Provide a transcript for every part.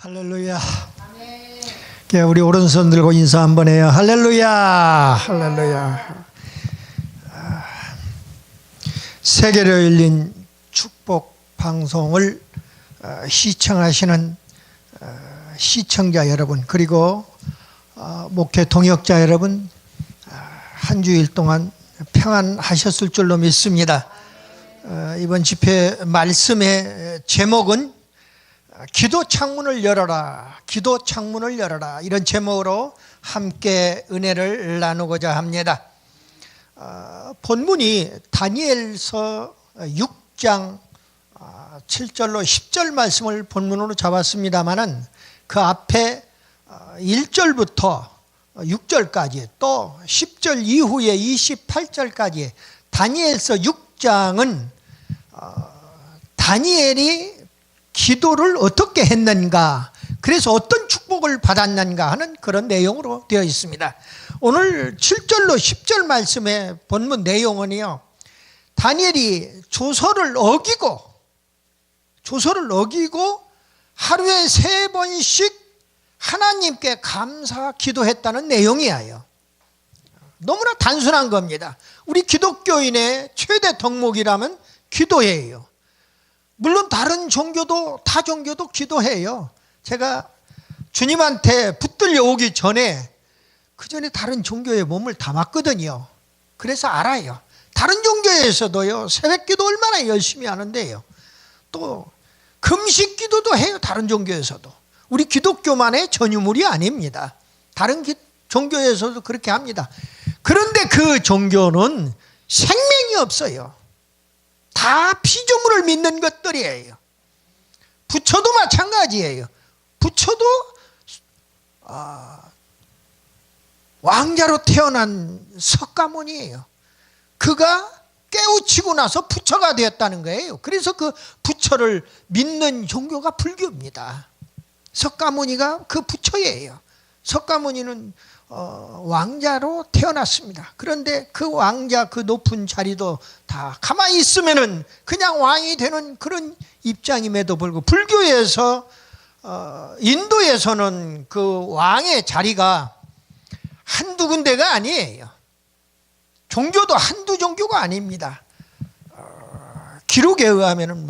할렐루야. 네, 우리 오른손 들고 인사 한번 해요. 할렐루야. 할렐루야. 세계로 열린 축복 방송을 시청하시는 시청자 여러분, 그리고 목회 동역자 여러분, 한 주일 동안 평안하셨을 줄로 믿습니다. 이번 집회 말씀의 제목은 기도 창문을 열어라, 기도 창문을 열어라, 이런 제목으로 함께 은혜를 나누고자 합니다. 본문이 다니엘서 6장 7절로 10절 말씀을 본문으로 잡았습니다마는 그 앞에 1절부터 6절까지 또 10절 이후에 28절까지 다니엘서 6장은 다니엘이 기도를 어떻게 했는가, 그래서 어떤 축복을 받았는가 하는 그런 내용으로 되어 있습니다. 오늘 7절로 10절 말씀의 본문 내용은요, 다니엘이 조서를 어기고 하루에 3번씩 하나님께 감사 기도했다는 내용이에요. 너무나 단순한 겁니다. 우리 기독교인의 최대 덕목이라면 기도예요. 물론 다른 종교도, 타 종교도 기도해요. 제가 주님한테 붙들려 오기 전에 그 전에 다른 종교에 몸을 담았거든요. 그래서 알아요. 다른 종교에서도요, 새벽 기도 얼마나 열심히 하는데요. 또 금식 기도도 해요. 다른 종교에서도. 우리 기독교만의 전유물이 아닙니다. 다른 종교에서도 그렇게 합니다. 그런데 그 종교는 생명이 없어요. 다 피조물을 믿는 것들이에요. 부처도 마찬가지예요. 부처도 왕자로 태어난 석가모니예요. 그가 깨우치고 나서 부처가 되었다는 거예요. 그래서 그 부처를 믿는 종교가 불교입니다. 석가모니가 그 부처예요. 석가모니는 왕자로 태어났습니다. 그런데 그 왕자, 그 높은 자리도 다 가만히 있으면은 그냥 왕이 되는 그런 입장임에도 불구하고, 불교에서 인도에서는 그 왕의 자리가 한두 군데가 아니에요. 종교도 한두 종교가 아닙니다. 기록에 의하면은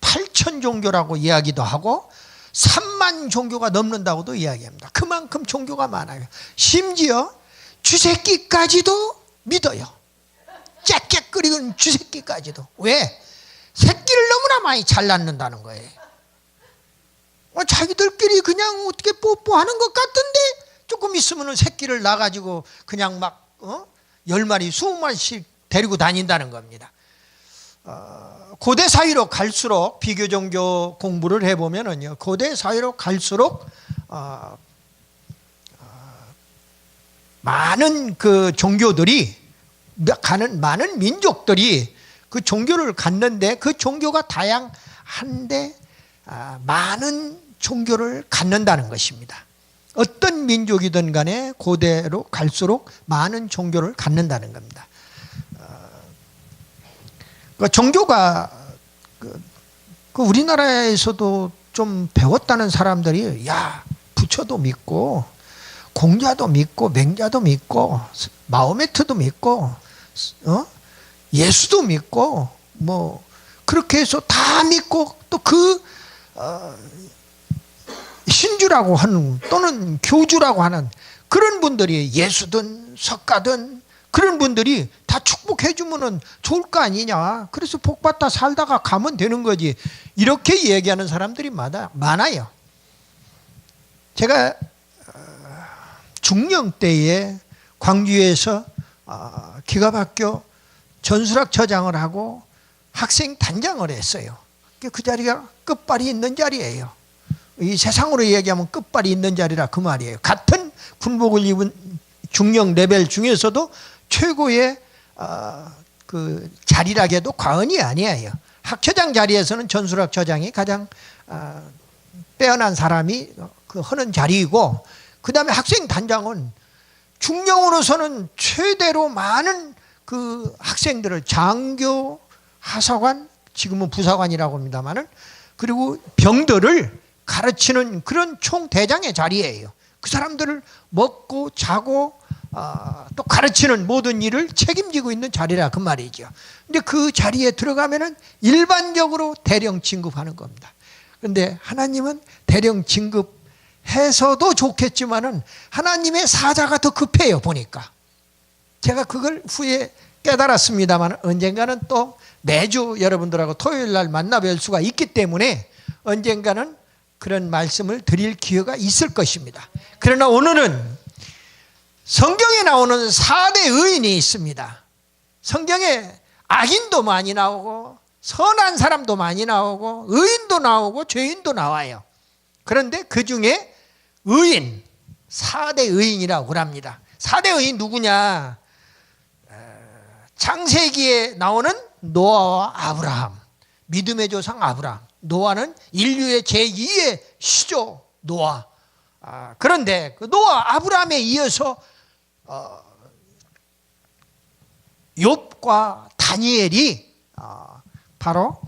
8천 종교라고 이야기도 하고 3만 종교가 넘는다고도 이야기합니다. 그만큼 종교가 많아요. 심지어 쥐새끼까지도 믿어요. 짹짹거리는 쥐새끼까지도. 왜? 새끼를 너무나 많이 잘 낳는다는 거예요. 자기들끼리 그냥 어떻게 뽀뽀하는 것 같은데 조금 있으면 새끼를 낳아가지고 그냥 막 10마리 20마리씩 데리고 다닌다는 겁니다. 고대 사회로 갈수록, 비교 종교 공부를 해보면은요, 고대 사회로 갈수록 많은 그 종교들이, 많은 민족들이 그 종교를 갖는데, 그 종교가 다양한데 많은 종교를 갖는다는 것입니다. 어떤 민족이든 간에 고대로 갈수록 많은 종교를 갖는다는 겁니다. 종교가 우리나라에서도 좀 배웠다는 사람들이, 야, 부처도 믿고 공자도 믿고 맹자도 믿고 마호메트도 믿고 예수도 믿고 그렇게 해서 다 믿고, 또 그 신주라고 하는 또는 교주라고 하는 그런 분들이, 예수든 석가든 그런 분들이 다 축복해 주면은 좋을 거 아니냐, 그래서 복받다 살다가 가면 되는 거지, 이렇게 얘기하는 사람들이 많아요. 제가 중령 때에 광주에서 기갑학교 전술학 처장을 하고 학생 단장을 했어요. 그 자리가 끝발이 있는 자리예요. 이 세상으로 얘기하면 끝발이 있는 자리라 그 말이에요. 같은 군복을 입은 중령 레벨 중에서도 최고의 그 자리라고 해도 과언이 아니에요. 학처장 자리에서는 전술학 처장이 가장 빼어난 사람이 하는 자리이고, 그 다음에 학생 단장은 중령으로서는 최대로 많은 그 학생들을, 장교, 하사관, 지금은 부사관이라고 합니다만은, 그리고 병들을 가르치는 그런 총대장의 자리예요. 그 사람들을 먹고 자고 또 가르치는 모든 일을 책임지고 있는 자리라 그 말이죠. 근데 그 자리에 들어가면은 일반적으로 대령 진급하는 겁니다. 그런데 하나님은 대령 진급해서도 좋겠지만은 하나님의 사자가 더 급해요. 보니까 제가 그걸 후에 깨달았습니다만 언젠가는 또 매주 여러분들하고 토요일 날 만나 뵐 수가 있기 때문에 언젠가는 그런 말씀을 드릴 기회가 있을 것입니다. 그러나 오늘은 성경에 나오는 4대 의인이 있습니다. 성경에 악인도 많이 나오고 선한 사람도 많이 나오고 의인도 나오고 죄인도 나와요. 그런데 그 중에 의인, 4대 의인이라고 합니다. 4대 의인 누구냐? 창세기에 나오는 노아와 아브라함, 믿음의 조상 아브라함. 노아는 인류의 제2의 시조 노아. 그런데 그 노아 아브라함에 이어서 욥과 다니엘이 바로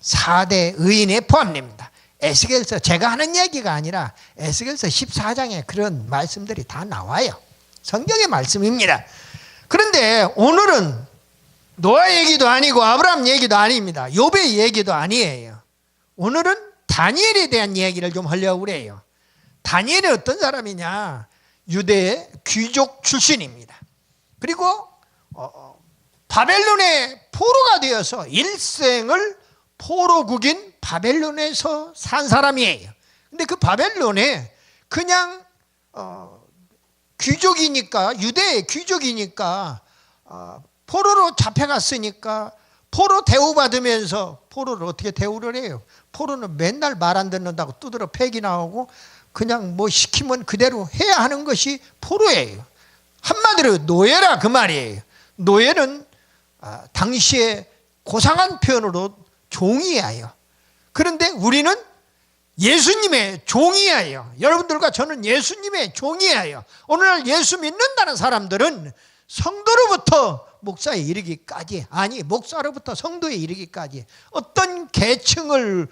4대 의인에 포함됩니다. 에스겔서 제가 하는 얘기가 아니라 에스겔서 14장에 그런 말씀들이 다 나와요. 성경의 말씀입니다. 그런데 오늘은 노아 얘기도 아니고 아브라함 얘기도 아닙니다. 욥의 얘기도 아니에요. 오늘은 다니엘에 대한 얘기를 좀 하려고 그래요. 다니엘이 어떤 사람이냐? 유대의 귀족 출신입니다. 그리고 바벨론의 포로가 되어서 일생을 포로국인 바벨론에서 산 사람이에요. 근데 그 바벨론에 그냥 귀족이니까, 유대의 귀족이니까 포로로 잡혀갔으니까 포로 대우받으면서, 포로를 어떻게 대우를 해요? 포로는 맨날 말 안 듣는다고 두드러 팩이 나오고 그냥 뭐 시키면 그대로 해야 하는 것이 포로예요. 한마디로 노예라 그 말이에요. 노예는 당시에 고상한 표현으로 종이에요. 그런데 우리는 예수님의 종이에요. 여러분들과 저는 예수님의 종이에요. 오늘날 예수 믿는다는 사람들은 성도로부터 목사에 이르기까지, 아니 목사로부터 성도에 이르기까지 어떤 계층을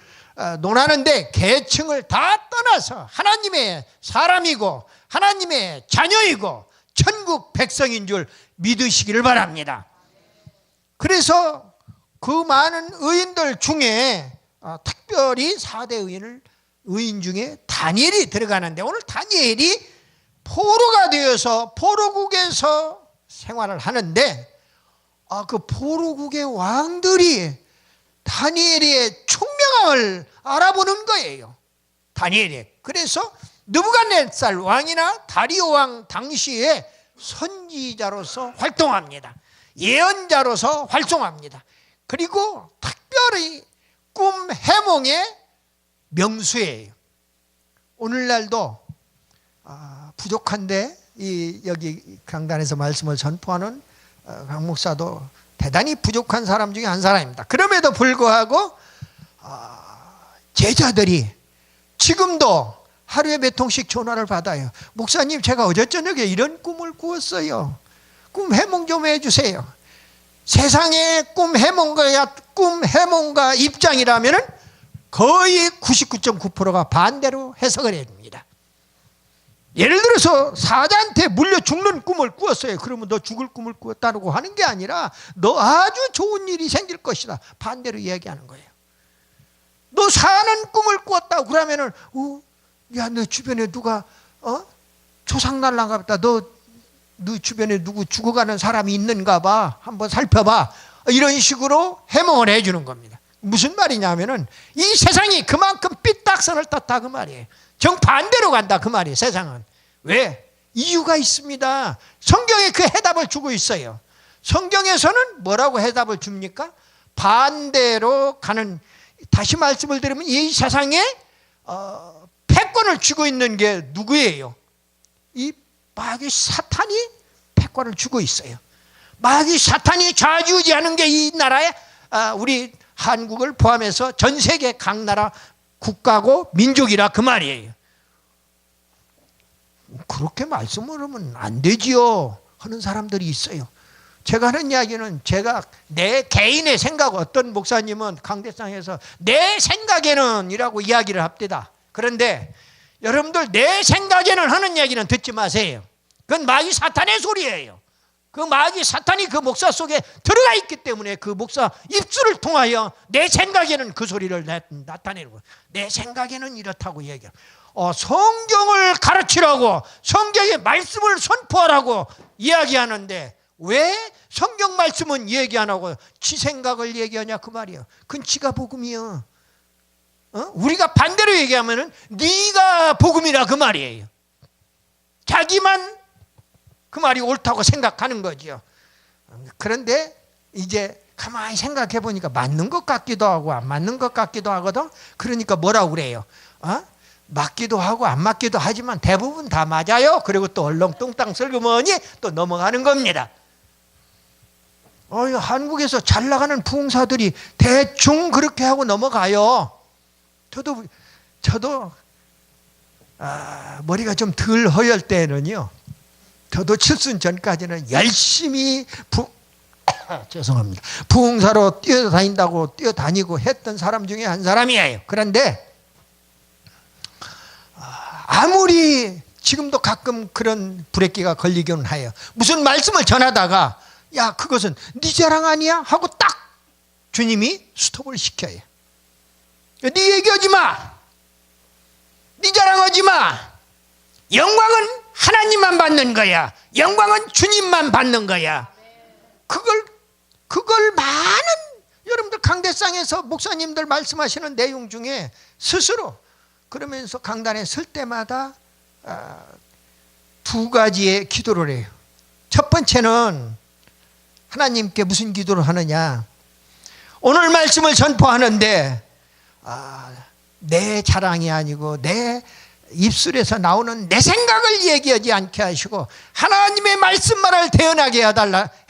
논하는데 계층을 다 떠나서 하나님의 사람이고 하나님의 자녀이고 천국 백성인 줄 믿으시기를 바랍니다. 그래서 그 많은 의인들 중에 특별히 4대 의인 중에 다니엘이 들어가는데, 오늘 다니엘이 포로가 되어서 포로국에서 생활을 하는데 그 포로국의 왕들이 다니엘의 총명함을 알아보는 거예요. 다니엘이. 그래서 느부갓네살 왕이나 다리오 왕 당시에 선지자로서 활동합니다. 예언자로서 활동합니다. 그리고 특별히 꿈 해몽의 명수예요. 오늘날도 부족한데 여기 강단에서 말씀을 전포하는 강 목사도 대단히 부족한 사람 중에 한 사람입니다. 그럼에도 불구하고 제자들이 지금도 하루에 몇 통씩 전화를 받아요. 목사님, 제가 어제 저녁에 이런 꿈을 꾸었어요. 꿈 해몽 좀 해주세요. 세상의 꿈 해몽가 입장이라면 거의 99.9%가 반대로 해석을 해줍니다. 예를 들어서 사자한테 물려 죽는 꿈을 꾸었어요. 그러면 너 죽을 꿈을 꾸었다고 하는 게 아니라 너 아주 좋은 일이 생길 것이다, 반대로 이야기하는 거예요. 너 사는 꿈을 꾸었다고 그러면은 야, 너 주변에 누가 조상날랑가 보다. 너 주변에 누구 죽어가는 사람이 있는가 봐, 한번 살펴봐. 이런 식으로 해몽을 해주는 겁니다. 무슨 말이냐면은 이 세상이 그만큼 삐딱선을 떴다 그 말이에요. 정반대로 간다 그 말이에요. 세상은. 왜? 이유가 있습니다. 성경에 그 해답을 주고 있어요. 성경에서는 뭐라고 해답을 줍니까? 반대로 가는, 다시 말씀을 드리면 이 세상에 패권을 쥐고 있는 게 누구예요? 이 마귀 사탄이 패권을 쥐고 있어요. 마귀 사탄이 좌지우지하는 게 이 나라에 우리 한국을 포함해서 전 세계 각 나라 국가고 민족이라 그 말이에요. 그렇게 말씀을 하면 안 되지요 하는 사람들이 있어요. 제가 하는 이야기는 제가 내 개인의 생각, 어떤 목사님은 강대상에서 내 생각에는 이라고 이야기를 합니다. 그런데 여러분들 내 생각에는 하는 이야기는 듣지 마세요. 그건 마귀 사탄의 소리예요. 그 마귀 사탄이 그 목사 속에 들어가 있기 때문에 그 목사 입술을 통하여 내 생각에는 그 소리를 나타내고, 내 생각에는 이렇다고 얘기해요. 성경을 가르치라고, 성경의 말씀을 선포하라고 이야기하는데 왜 성경 말씀은 얘기 안 하고 지 생각을 얘기하냐 그 말이에요. 그건 지가 복음이요. 우리가 반대로 얘기하면은 네가 복음이라 그 말이에요. 자기만 그 말이 옳다고 생각하는 거죠. 그런데 이제 가만히 생각해 보니까 맞는 것 같기도 하고 안 맞는 것 같기도 하거든. 그러니까 뭐라고 그래요? 맞기도 하고 안 맞기도 하지만 대부분 다 맞아요. 그리고 또 얼렁뚱땅 슬그머니 또 넘어가는 겁니다. 한국에서 잘 나가는 부흥사들이 대충 그렇게 하고 넘어가요. 저도 머리가 좀 덜 허열 때는요, 저도 칠순 전까지는 열심히 죄송합니다. 부흥사로 뛰어다니고 했던 사람 중에 한 사람이에요. 그런데 아무리 지금도 가끔 그런 불의기가 걸리기는 해요. 무슨 말씀을 전하다가 야 그것은 네 자랑 아니야? 하고 딱 주님이 스톱을 시켜요. 네 얘기하지 마. 네 자랑하지 마. 영광은 하나님만 받는 거야. 영광은 주님만 받는 거야. 그걸 많은 여러분들 강대상에서 목사님들 말씀하시는 내용 중에 스스로 그러면서 강단에 설 때마다 두 가지의 기도를 해요. 첫 번째는 하나님께 무슨 기도를 하느냐, 오늘 말씀을 전포하는데 내 자랑이 아니고 내 입술에서 나오는 내 생각을 얘기하지 않게 하시고 하나님의 말씀만을 대언하게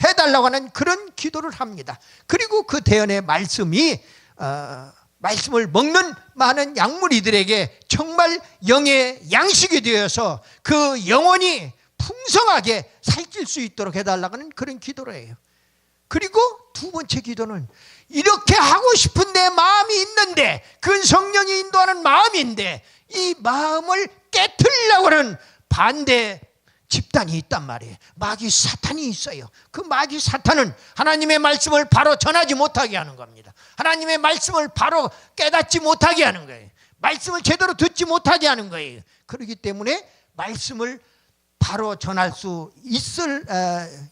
해달라고 하는 그런 기도를 합니다. 그리고 그 대언의 말씀이 말씀을 먹는 많은 약물이들에게 정말 영의 양식이 되어서 그 영혼이 풍성하게 살찔 수 있도록 해달라고 하는 그런 기도를 해요. 그리고 두 번째 기도는 이렇게 하고 싶은 내 마음이 있는데, 그건 성령이 인도하는 마음인데 이 마음을 깨트리려고 하는 반대 집단이 있단 말이에요. 마귀 사탄이 있어요. 그 마귀 사탄은 하나님의 말씀을 바로 전하지 못하게 하는 겁니다. 하나님의 말씀을 바로 깨닫지 못하게 하는 거예요. 말씀을 제대로 듣지 못하게 하는 거예요. 그렇기 때문에 말씀을 바로 전할 수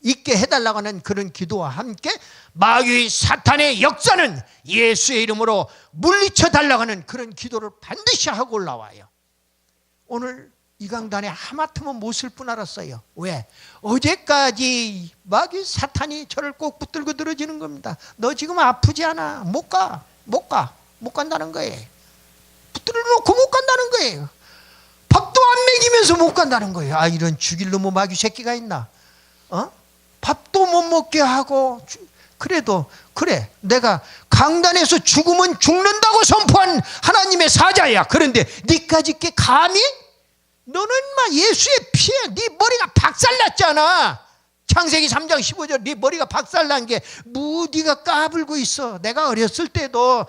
있게 해달라고 하는 그런 기도와 함께 마귀 사탄의 역사는 예수의 이름으로 물리쳐 달라고 하는 그런 기도를 반드시 하고 올라와요. 오늘 이 강단에 하마터면 못 쓸 분 알았어요. 왜? 어제까지 마귀 사탄이 저를 꼭 붙들고 늘어지는 겁니다. 너 지금 아프지 않아? 못 간다는 거예요. 붙들어 놓고 못 간다는 거예요. 밥도 안 먹이면서 못 간다는 거예요. 이런 죽일 놈의 마귀 새끼가 있나? 밥도 못 먹게 하고. 그래도 그래, 내가 강단에서 죽으면 죽는다고 선포한 하나님의 사자야. 그런데 네까지 게 감히? 너는 막 예수의 피에 네 머리가 박살났잖아. 창세기 3장 15절 네 머리가 박살난 게 네가 까불고 있어. 내가 어렸을 때도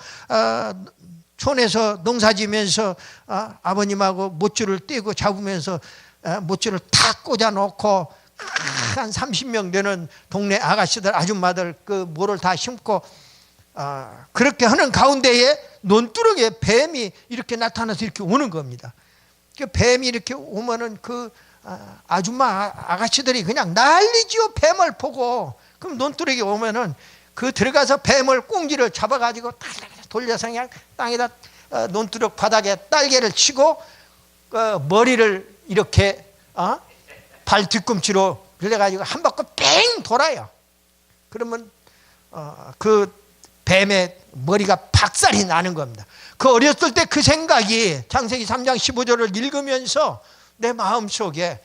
촌에서 농사지면서 아버님하고 못줄을 떼고 잡으면서 못줄을 탁 꽂아놓고 한 30명 되는 동네 아가씨들 아줌마들 그 모를 다 심고 그렇게 하는 가운데에 논두렁에 뱀이 이렇게 나타나서 이렇게 오는 겁니다. 그 뱀이 이렇게 오면은 그 아줌마 아가씨들이 그냥 난리지요. 뱀을 보고. 그럼 논두렁에 오면은 그 들어가서 뱀을 꽁지를 잡아가지고 돌려서 그냥 땅에다 논두렁 바닥에 딸개를 치고 머리를 이렇게 발 뒤꿈치로 그래가지고 한 바퀴 뺑 돌아요. 그러면 그 뱀의 머리가 박살이 나는 겁니다. 그 어렸을 때 그 생각이 창세기 3장 15절을 읽으면서 내 마음속에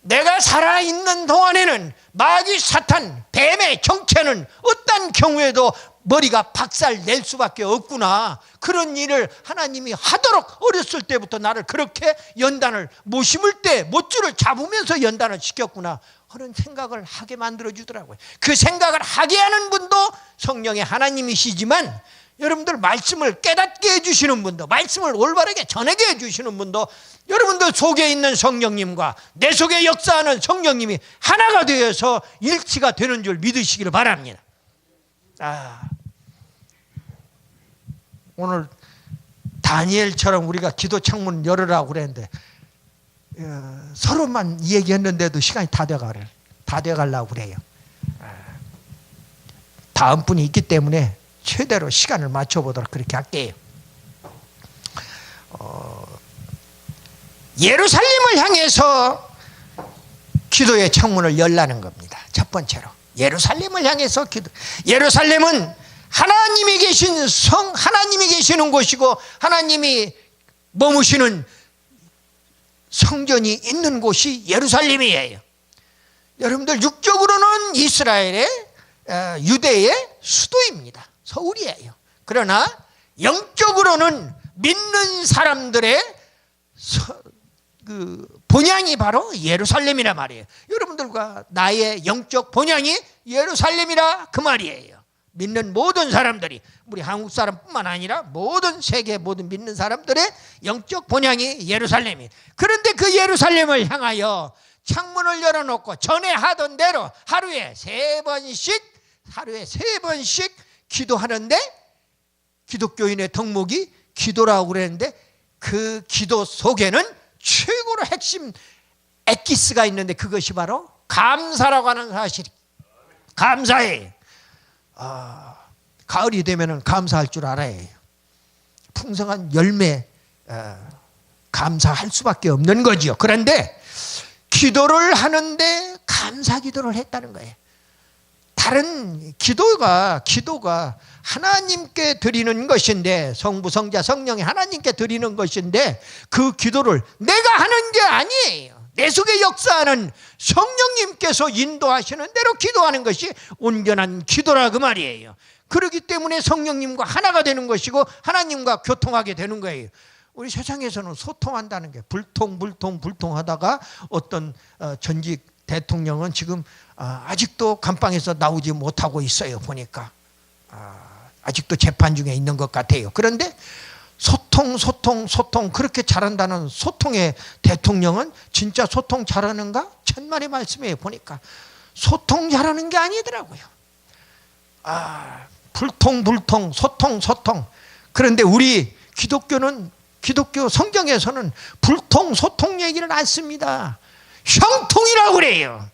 내가 살아있는 동안에는 마귀 사탄 뱀의 정체는 어떤 경우에도 머리가 박살 낼 수밖에 없구나. 그런 일을 하나님이 하도록 어렸을 때부터 나를 그렇게 연단을 못 심을 때 못줄을 잡으면서 연단을 시켰구나. 하는 생각을 하게 만들어 주더라고요. 그 생각을 하게 하는 분도 성령의 하나님이시지만 여러분들 말씀을 깨닫게 해주시는 분도, 말씀을 올바르게 전하게 해주시는 분도 여러분들 속에 있는 성령님과 내 속에 역사하는 성령님이 하나가 되어서 일치가 되는 줄 믿으시기를 바랍니다. 오늘 다니엘처럼 우리가 기도 창문 열으라고 그랬는데 서로만 얘기했는데도 시간이 다 돼가려고 그래요. 다음 분이 있기 때문에 최대로 시간을 맞춰보도록 그렇게 할게요. 예루살렘을 향해서 기도의 창문을 열라는 겁니다. 첫 번째로 예루살렘을 향해서 기도. 예루살렘은 하나님이 계신 하나님이 계시는 곳이고 하나님이 머무시는 성전이 있는 곳이 예루살렘이에요. 여러분들 육적으로는 이스라엘의 유대의 수도입니다. 서울이에요. 그러나 영적으로는 믿는 사람들의 그 본향이 바로 예루살렘이란 말이에요. 여러분들과 나의 영적 본향이 예루살렘이라 그 말이에요. 믿는 모든 사람들이, 우리 한국 사람뿐만 아니라 모든 세계 모든 믿는 사람들의 영적 본향이 예루살렘이에요. 그런데 그 예루살렘을 향하여 창문을 열어놓고 전에 하던 대로 하루에 세 번씩 기도하는데, 기독교인의 덕목이 기도라고 그랬는데 그 기도 속에는 최고로 핵심 엑기스가 있는데 그것이 바로 감사라고 하는 사실이. 감사해. 가을이 되면 감사할 줄 알아야 해요. 풍성한 열매 감사할 수밖에 없는 거지요. 그런데 기도를 하는데 감사 기도를 했다는 거예요. 다른 기도가 하나님께 드리는 것인데, 성부 성자 성령이 하나님께 드리는 것인데 그 기도를 내가 하는 게 아니에요. 내 속에 역사하는 성령님께서 인도하시는 대로 기도하는 것이 온전한 기도라 그 말이에요. 그렇기 때문에 성령님과 하나가 되는 것이고 하나님과 교통하게 되는 거예요. 우리 세상에서는 소통한다는 게 불통하다가 어떤 전직 대통령은 지금 아직도 감방에서 나오지 못하고 있어요. 보니까 아직도 재판 중에 있는 것 같아요. 그런데 소통 그렇게 잘한다는 소통의 대통령은 진짜 소통 잘하는가? 천만의 말씀이에요. 보니까 소통 잘하는 게 아니더라고요. 불통 소통. 그런데 우리 기독교 성경에서는 소통 얘기를 안 씁니다. 형통이라고 그래요.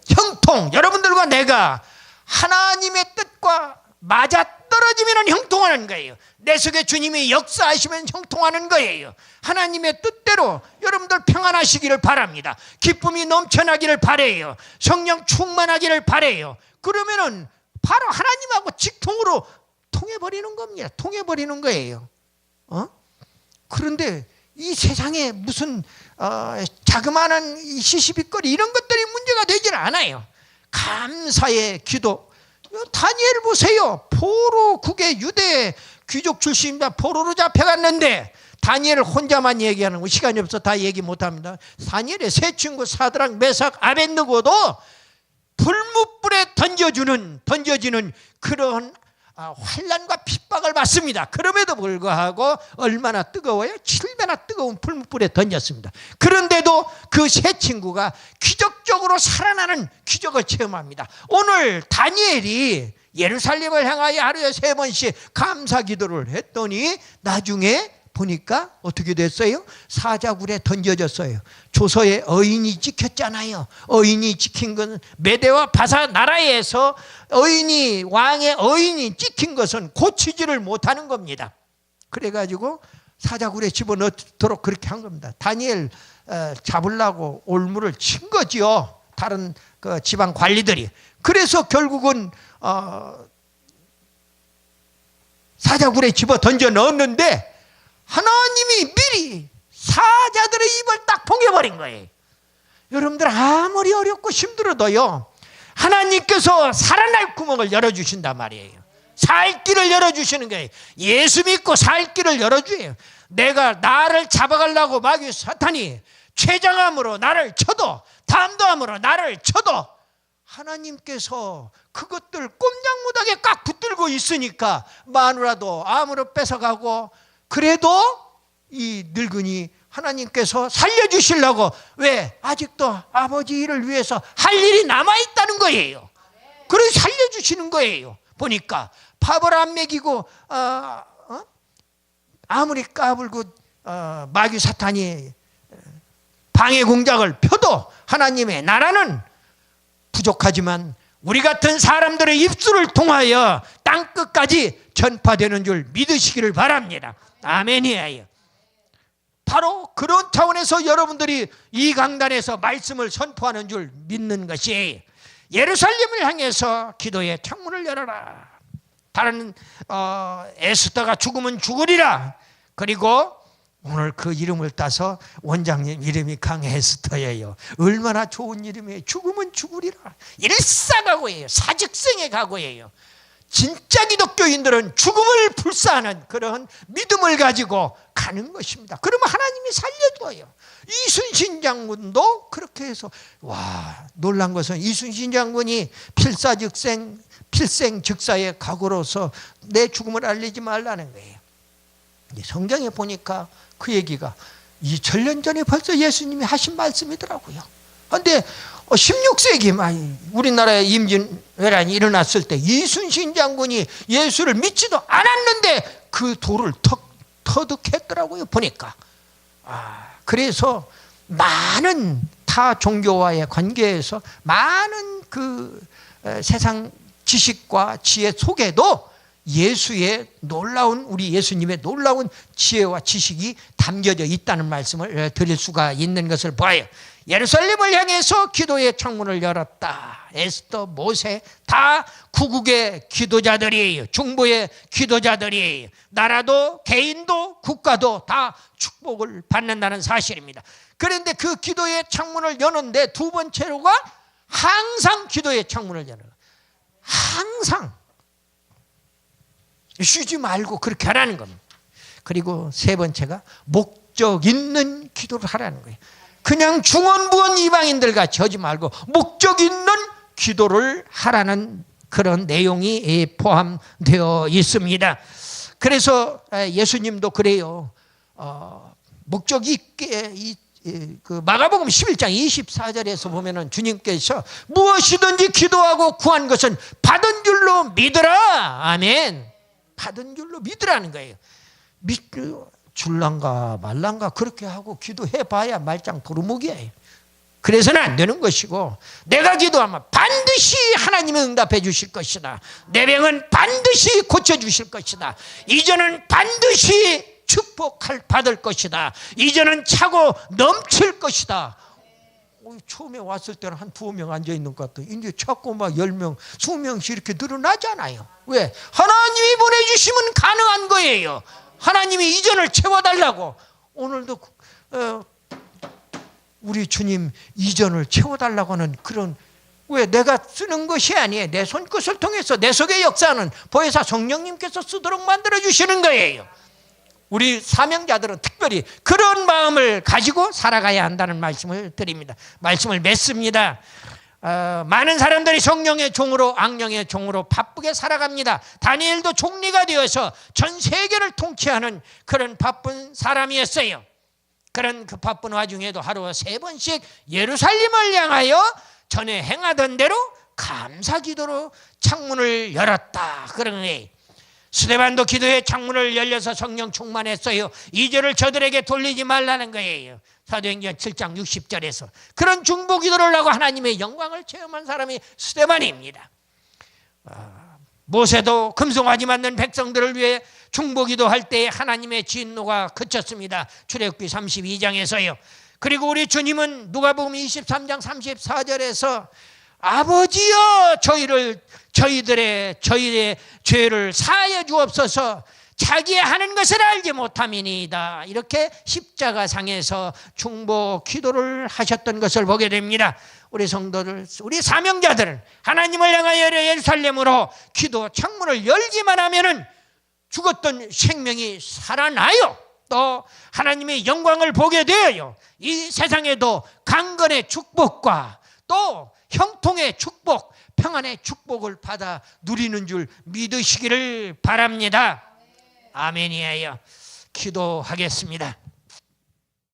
형통. 여러분들과 내가 하나님의 뜻과 맞아떨어지면 형통하는 거예요. 내 속에 주님이 역사하시면 형통하는 거예요. 하나님의 뜻대로 여러분들 평안하시기를 바랍니다. 기쁨이 넘쳐나기를 바라요. 성령 충만하기를 바라요. 그러면은 바로 하나님하고 직통으로 통해버리는 겁니다. 통해버리는 거예요. 그런데 이 세상에 무슨 자그마한 시시비거리 이런 것들이 문제가 되질 않아요. 감사의 기도. 다니엘 보세요. 포로국의 유대 귀족 출신입니다. 포로로 잡혀갔는데 다니엘을 혼자만 얘기하는 거 시간이 없어 다 얘기 못합니다. 다니엘의 세 친구 사드락 메삭 아벳느고도 불뭇불에 던져지는 그런 환난과 핍박을 받습니다. 그럼에도 불구하고 얼마나 뜨거워요? 7배나 뜨거운 불뭇불에 던졌습니다. 그런데도 그 세 친구가 기적적으로 살아나는 기적을 체험합니다. 오늘 다니엘이 예루살렘을 향하여 하루에 3번씩 감사 기도를 했더니 나중에 보니까 어떻게 됐어요? 사자굴에 던져졌어요. 조서에 어인이 찍혔잖아요. 어인이 찍힌 건 메대와 바사 나라에서 왕의 어인이 찍힌 것은 고치지를 못하는 겁니다. 그래가지고 사자굴에 집어넣도록 그렇게 한 겁니다. 다니엘 잡으려고 올무를 친 거지요. 다른 그 지방 관리들이. 그래서 결국은 사자굴에 집어 던져 넣었는데 하나님이 미리 사자들의 입을 딱 봉해버린 거예요. 여러분들 아무리 어렵고 힘들어도요 하나님께서 살아날 구멍을 열어주신단 말이에요. 살 길을 열어주시는 거예요. 예수 믿고 살 길을 열어줘요. 나를 잡아가려고 마귀 사탄이 췌장함으로 나를 쳐도 담담으로 나를 쳐도 하나님께서 그것들 꼼짝 못하게 꽉 붙들고 있으니까 마누라도 암으로 뺏어가고, 그래도 이 늙은이 하나님께서 살려주시려고, 왜? 아직도 아버지 일을 위해서 할 일이 남아있다는 거예요. 그래서 살려주시는 거예요. 보니까 밥을 안 먹이고 아무리 까불고 마귀 사탄이 방해 공작을 펴도 하나님의 나라는 부족하지만 우리 같은 사람들의 입술을 통하여 땅끝까지 전파되는 줄 믿으시기를 바랍니다. 아멘이에요. 바로 그런 차원에서 여러분들이 이 강단에서 말씀을 선포하는 줄 믿는 것이에요. 예루살렘을 향해서 기도의 창문을 열어라. 다른 에스더가 죽으면 죽으리라. 그리고 오늘 그 이름을 따서 원장님 이름이 강에스더예요. 얼마나 좋은 이름이에요. 죽으면 죽으리라. 일사각오예요. 사직생의 각오예요. 진짜 기독교인들은 죽음을 불사하는 그런 믿음을 가지고 가는 것입니다. 그러면 하나님이 살려줘요. 이순신 장군도 그렇게 해서, 와, 놀란 것은 이순신 장군이 필생즉사의 각오로서 내 죽음을 알리지 말라는 거예요. 성경에 보니까 그 얘기가 2000년 전에 벌써 예수님이 하신 말씀이더라고요. 그런데 16세기 우리나라에 임진왜란이 일어났을 때 이순신 장군이 예수를 믿지도 않았는데 그 돌을 터득했더라고요. 보니까. 그래서 많은 타 종교와의 관계에서 많은 그 세상 지식과 지혜 속에도 예수의 놀라운, 우리 예수님의 놀라운 지혜와 지식이 담겨져 있다는 말씀을 드릴 수가 있는 것을 봐요. 예루살렘을 향해서 기도의 창문을 열었다. 에스더, 모세 다 구국의 기도자들이에요. 중보의 기도자들이에요. 나라도 개인도 국가도 다 축복을 받는다는 사실입니다. 그런데 그 기도의 창문을 여는데 두 번째로가 항상 기도의 창문을 여는 거예요. 항상 쉬지 말고 그렇게 하라는 겁니다. 그리고 세 번째가 목적 있는 기도를 하라는 거예요. 그냥 중언부언 이방인들 같이 하지 말고 목적 있는 기도를 하라는 그런 내용이 포함되어 있습니다. 그래서 예수님도 그래요. 목적 있게 그 마가복음 11장 24절에서 보면은 주님께서 무엇이든지 기도하고 구한 것은 받은 줄로 믿으라. 아멘. 받은 줄로 믿으라는 거예요. 줄란가 말란가 그렇게 하고 기도해봐야 말짱 도루묵이에요. 그래서는 안 되는 것이고, 내가 기도하면 반드시 하나님이 응답해 주실 것이다. 내 병은 반드시 고쳐주실 것이다. 이제는 반드시 받을 것이다. 이제는 차고 넘칠 것이다. 처음에 왔을 때는 한 2명 앉아있는 것 같아요. 이제 자꾸 막 10명, 20명씩 이렇게 늘어나잖아요. 왜? 하나님이 보내주시면 가능한 거예요. 하나님이 이전을 채워달라고. 오늘도 우리 주님 이전을 채워달라고 하는 그런, 왜? 내가 쓰는 것이 아니에요. 내 손끝을 통해서 내 속의 역사는 보혜사 성령님께서 쓰도록 만들어주시는 거예요. 우리 사명자들은 특별히 그런 마음을 가지고 살아가야 한다는 말씀을 드립니다. 말씀을 맺습니다. 많은 사람들이 성령의 종으로 악령의 종으로 바쁘게 살아갑니다. 다니엘도 총리가 되어서 전 세계를 통치하는 그런 바쁜 사람이었어요. 그런 그 바쁜 와중에도 하루 3번씩 예루살렘을 향하여 전에 행하던 대로 감사기도로 창문을 열었다. 그런 거예요. 스데반도 기도의 창문을 열려서 성령 충만했어요. 2절을 저들에게 돌리지 말라는 거예요. 사도행전 7장 60절에서 그런 중보 기도를 하고 하나님의 영광을 체험한 사람이 스데반입니다. 모세도 금송아지 맞는 백성들을 위해 중보 기도할 때 하나님의 진노가 그쳤습니다. 출애굽기 32장에서요. 그리고 우리 주님은 누가복음 23장 34절에서 아버지여 저희의 죄를 사하여 주옵소서, 자기의 하는 것을 알지 못함이니이다. 이렇게 십자가상에서 중보 기도를 하셨던 것을 보게 됩니다. 우리 성도들, 우리 사명자들은 하나님을 향하여 예루살렘으로 기도 창문을 열기만 하면은 죽었던 생명이 살아나요. 또 하나님의 영광을 보게 되어요. 이 세상에도 강건의 축복과 또 형통의 축복, 평안의 축복을 받아 누리는 줄 믿으시기를 바랍니다. 아멘이에요. 기도하겠습니다.